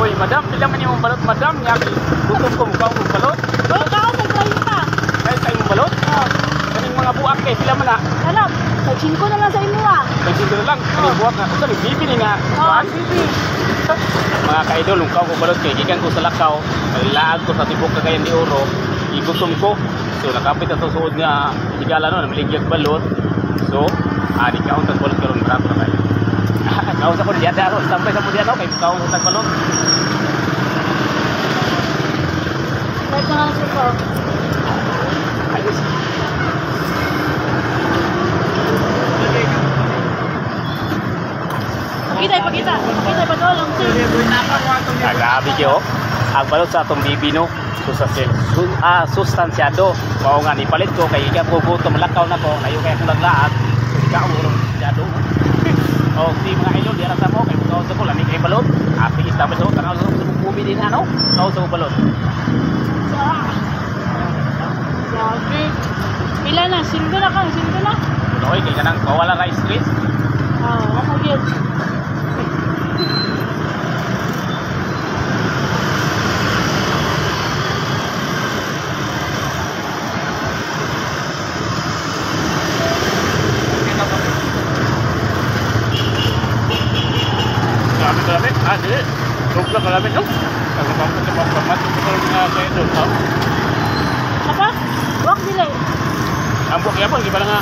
Uy, madam, pila man yung balot, madam. Yaki, gutom ko mukha mong balot. Oh, kao nagkayo ka. Kahit sa imong balot? Kaning mga buak kay pila man na. Alam, sa 5 na lang sa imo ah. Nagsinto na lang. Kaning buak nga. Ito, bibi ni nga. Oh, bibi. Mga ka-idol, mukha ko balot kay gikan ko sa lakaw. Laag ko sa tibok kagayan di oro. Igutom ko. So, nakapit na suod nga higala no, namalingyag balot. So, di kaon tag balot karon barato na kayo. Kaon sa ko diyan daro, sampai sa pudian kay kaon sa tag balot. Like na lang sa ko. Ayos. Pakita pa to lang sir. Grabe kyo. Ang balot sa atong bibi no. Sustansyado. Mao nga ni palit ko kay ika ko gutom lakaw na ko, ayo kay akong laglaat. Ikaw mo sustansyado. Oh, si mga idol, diara sa mo kay kaon sa ko lami kay balot. Api kita ba so tanaw sa bubi din ano? Kaon sa balot. Grabe. Pila na, sindo na ka, sindo na. Oy, kay kanang mawala ra stress. Oh, ako gyud. Grabe. Dili. Rugla ka lamin no. Ang pangkat sa pagpamat ko nga kay idol, ha. Apa? Wag delay. Ambok yapon di ba nga.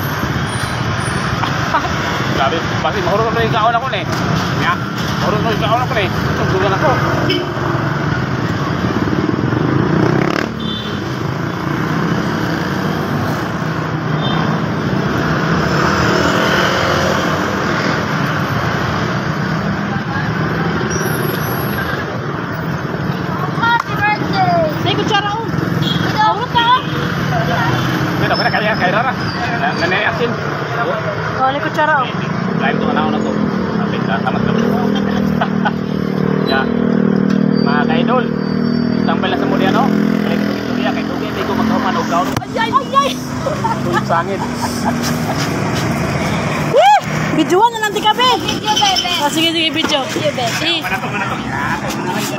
Grabe, pasti mahurot na yung kaon ako ni. Nya, mahurot na yung kaon ako ni. Tugdugan ako. Happy birthday. Say kutsara oh. Mahurot ka ah. Kaya kaya rara. Nanay asin. Oh, le kutsara oh. Lain to na to. Tapi tamat na. Ya. Mga ka-idol, tampil na sa muli ano? Balik ko dito kay tugay di ko magkaman og kaon. Ay ay. Sangit. Videoan na nanti kape. Video bebe. Sige video. Video bebe. Mana to?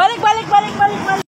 Balik.